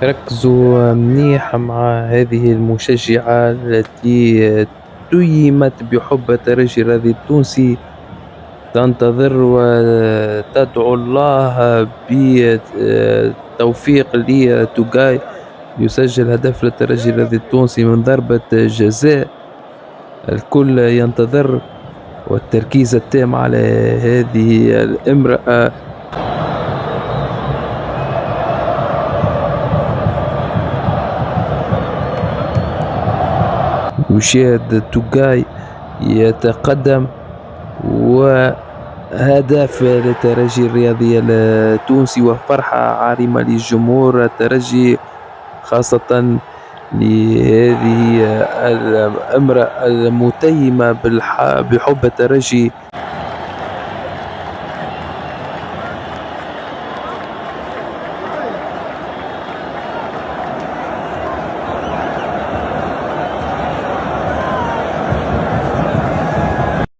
ركزوا منيح مع هذه المشجعة التي تُيمت بحب الترجي الرياضي التونسي، تنتظر وتدعو الله بالتوفيق لتوغاي ليسجل هدف للترجي الرياضي التونسي من ضربة جزاء. الكل ينتظر والتركيز التام على هذه الامرأة. يشاهد توغاي يتقدم، وهدف للترجي الرياضي التونسي وفرحة عارمة لجمهور الترجي، خاصة لهذه الامرأة المتيمة بحب الترجي.